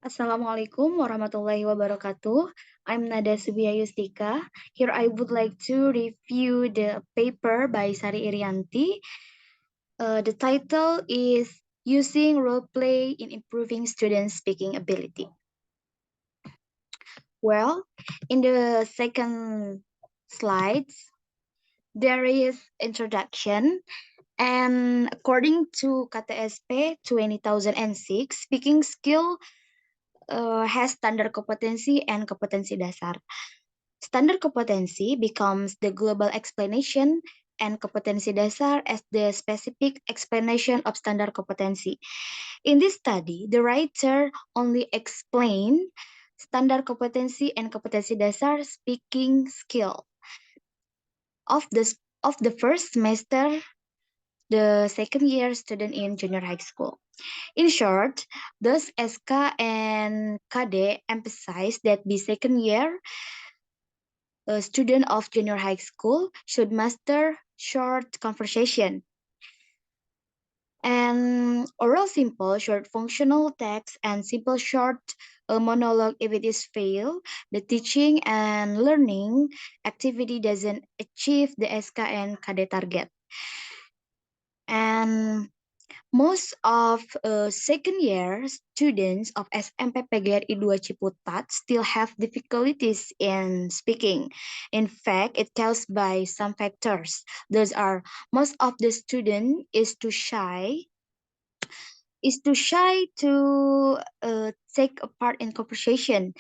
Assalamualaikum warahmatullahi wabarakatuh. I'm NADA SUBHIYah YUSTIKA. Here I would like to review the paper by Sari Irianti. The title is Using Role Play in Improving Student Speaking Ability. Well, in the second slides, there is introduction. And according to KTSP 2006, speaking skill has standard competency and kompetensi dasar. Standard competency becomes the global explanation and kompetensi dasar as the specific explanation of standard competency. In this study, the writer only explained standard competency and kompetensi dasar speaking skill of the first semester, the second year student in junior high school. In short, thus SK and KD emphasize that the second year a student of junior high school should master short conversation and oral simple short functional text and simple short monologue. If it is fail, the teaching and learning activity doesn't achieve the SK and KD target. And most of second year students of SMP PGRI 2 Ciputat still have difficulties in speaking. In fact, it caused by some factors. Those are most of the student is too shy to take a part in conversation.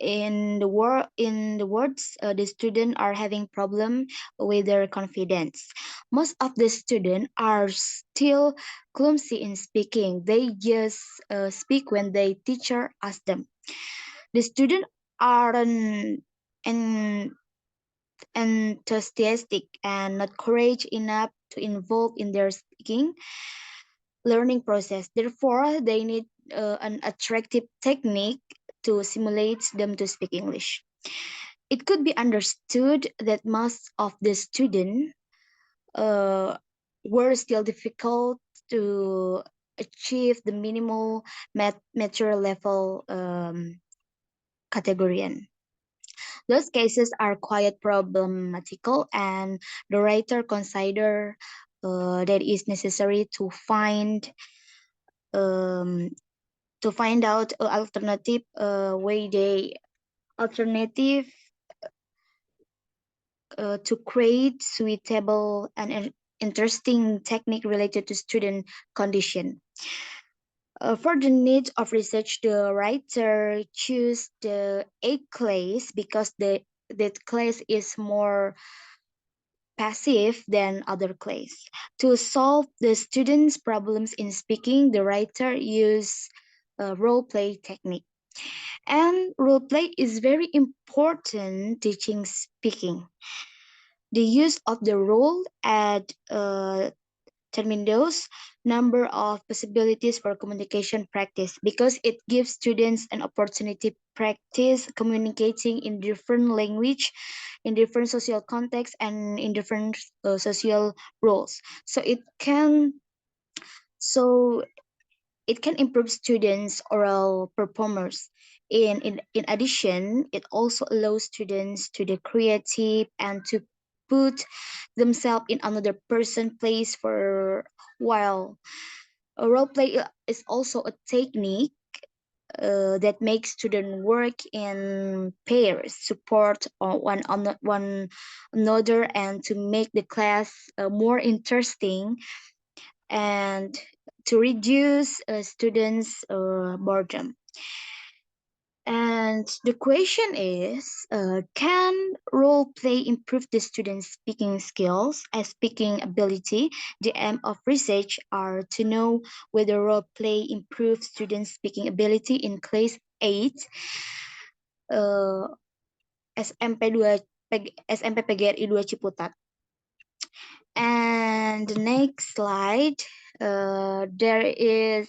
In the words, the student are having problem with their confidence. Most of the student are still clumsy in speaking. They just speak when the teacher asks them. The student aren't en- enthusiastic and not courage enough to involve in their speaking learning process. Therefore, they need an attractive technique to simulate them to speak English. It could be understood that most of the students uh, were still difficult to achieve the minimal mature level category. Those cases are quite problematical, and the writer consider that it is necessary um, to find out alternative to create suitable and interesting technique related to student condition. For the needs of research, the writer choose the A class because that class is more passive than other class. To solve the students' problems in speaking, the writer use a role play technique. And role play is very important teaching speaking. The use of the role at Termindos number of possibilities for communication practice because it gives students an opportunity to practice communicating in different language, in different social contexts, and in different social roles. So it can improve students' oral performers. In addition, it also allows students to be creative and to put themselves in another person's place for a while. A role play is also a technique that makes students work in pairs, support one another, and to make the class more interesting and to reduce students' boredom. And the question is, can role play improve the students' speaking skills and speaking ability? The aim of research are to know whether role play improves students' speaking ability in class 8 uh, SMP 2 SMP PGRI 2 Ciputat. And the next slide, there is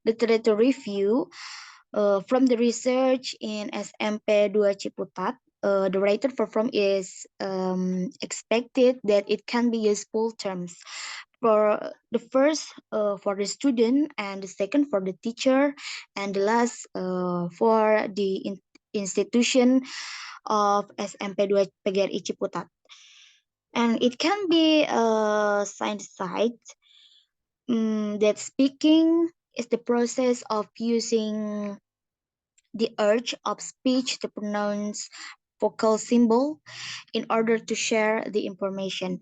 literature review from the research in SMP 2 Ciputat. The writer perform is expected that it can be useful terms. For the first for the student, and the second for the teacher, and the last for the institution of SMP 2 PGRI Ciputat. And it can be synthesized that speaking is the process of using the urge of speech to pronounce vocal symbol in order to share the information.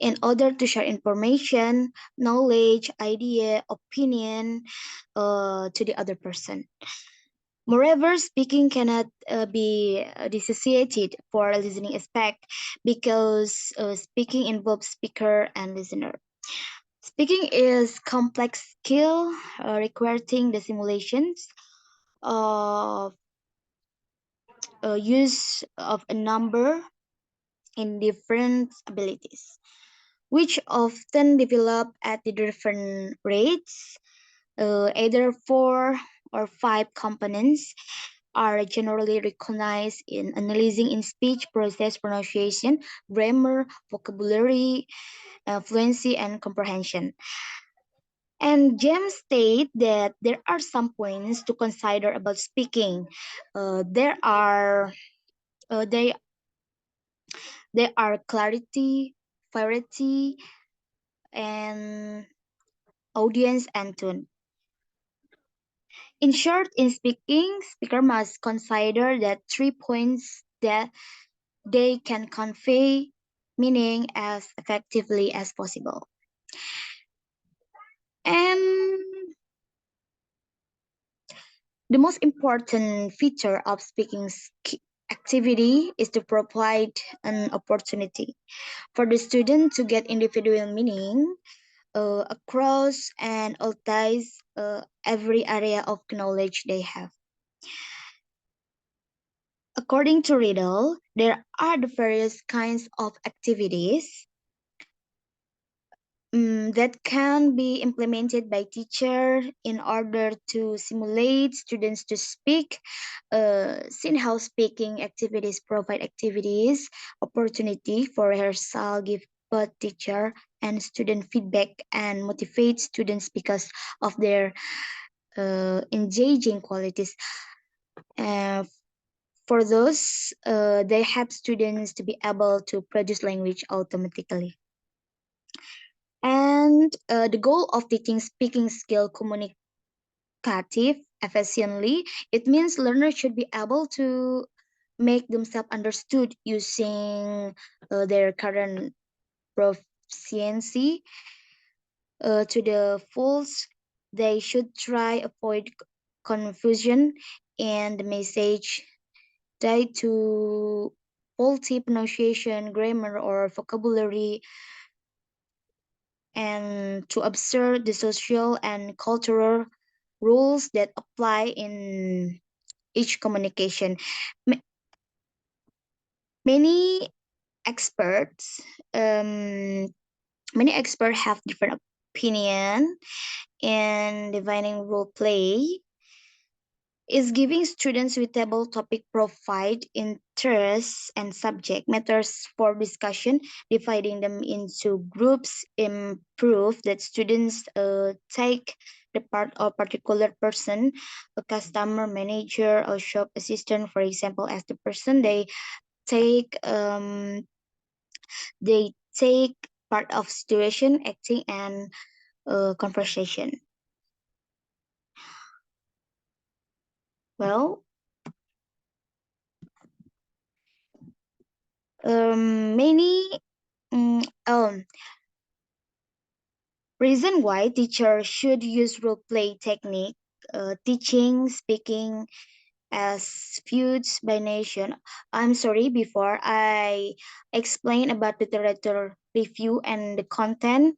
In order to share information, knowledge, idea, opinion to the other person. Moreover, speaking cannot be dissociated for listening aspect because speaking involves speaker and listener. Speaking is complex skill requiring the simulations of use of a number in different abilities, which often develop at the different rates. Either 4 or 5 components are generally recognized in analyzing in speech process pronunciation, grammar, vocabulary, fluency, and comprehension. And James state that there are some points to consider about speaking. There are they clarity, variety, and audience and tone. In short, in speaking, speaker must consider that 3 points that they can convey meaning as effectively as possible. And the most important feature of speaking activity is to provide an opportunity for the student to get individual meaning across and outside every area of knowledge they have. According to Riddle, there are the various kinds of activities that can be implemented by teacher in order to simulate students to speak. Seeing how speaking activities provide activities, opportunity for rehearsal, give both teacher and student feedback and motivate students because of their engaging qualities. For those, they help students to be able to produce language automatically. And the goal of teaching speaking skill communicative efficiently, it means learners should be able to make themselves understood using their current proficiency to the full. They should try avoid confusion and the message tied to faulty pronunciation, grammar, or vocabulary, and to observe the social and cultural rules that apply in each communication. Many experts, um, many experts have different opinion in defining role play. Is giving students suitable topic profile, interests, and subject matters for discussion, dividing them into groups, improve that students take the part of particular person, a customer manager or shop assistant, for example, as the person take um, they take part of situation, acting, and conversation. Well, many reason why teachers should use role play technique, teaching, speaking as feuds by nation. I'm sorry, before I explain about literature review and the content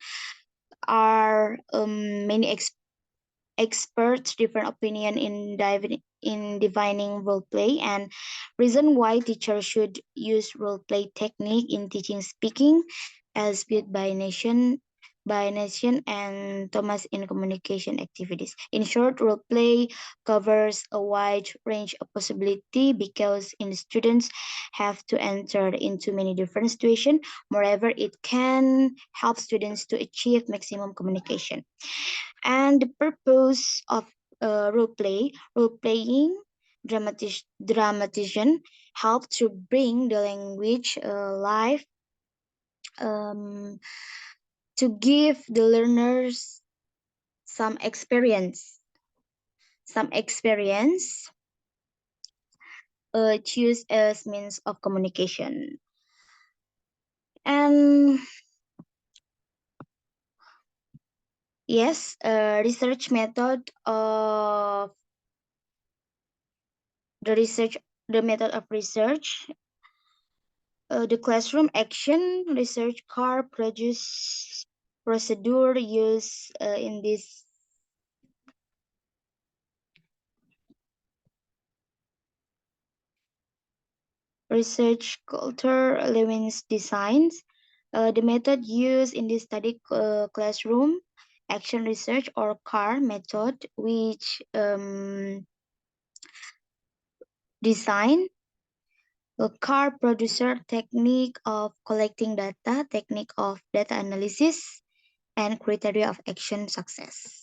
are many experts different opinion in defining role play, and reason why teachers should use role play technique in teaching speaking as viewed by nation. by Nation and Thomas in communication activities. In short, role play covers a wide range of possibility because in students have to enter into many different situations. Moreover, it can help students to achieve maximum communication. And the purpose of role playing dramatization help to bring the language life, um, to give the learners some experience, some experience choose as means of communication. And yes, research method of the research, the method of research, the classroom action research car produce procedure used in this research culture Lewin's designs. The method used in this study classroom action research or car method, which design a car producer technique of collecting data, technique of data analysis, and criteria of action success.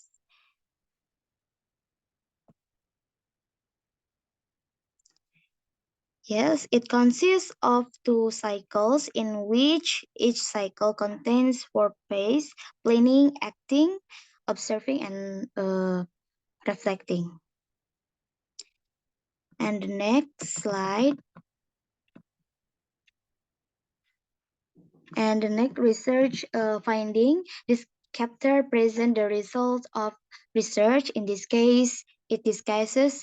Yes, it consists of two cycles in which each cycle contains four phases: planning, acting, observing, and reflecting. And the next slide. And the next research finding, this chapter presents the results of research. In this case, it discusses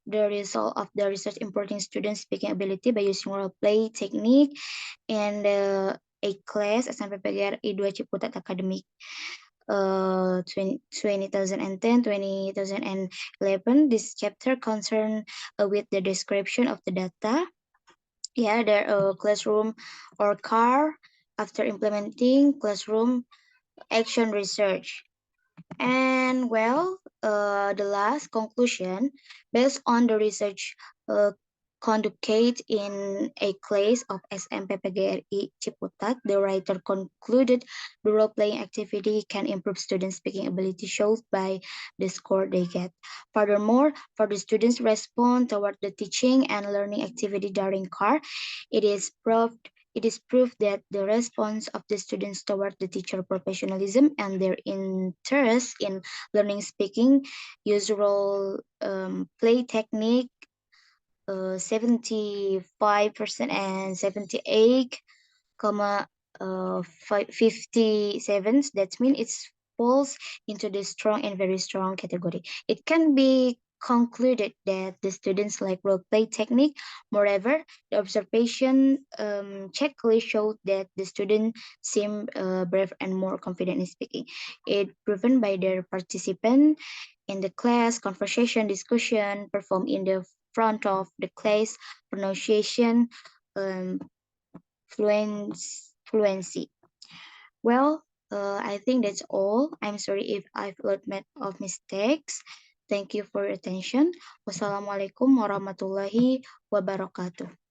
the result of the research importing students' speaking ability by using role play technique and a class SNPPGRI 2 Ciputat Academic 2010-2011. This chapter concerned with the description of the data, yeah, the classroom or car after implementing classroom action research. And well, the last conclusion, based on the research conducted in a class of SMPPGRI Ciputat, the writer concluded the role-playing activity can improve students' speaking ability shown by the score they get. Furthermore, for the students' respond toward the teaching and learning activity during CAR, it is proved it is proof that the response of the students toward the teacher professionalism and their interest in learning speaking usual play technique 75% and 78 comma 57, that means it falls into the strong and very strong category. It can be concluded that the students like role play technique. Moreover, the observation checklist showed that the students seem brave and more confident in speaking. It proven by their participant in the class conversation discussion performed in the front of the class, pronunciation, um, fluency. Well, I think that's all. I'm sorry if I've made of mistakes. Thank you for your attention. Wassalamualaikum warahmatullahi wabarakatuh.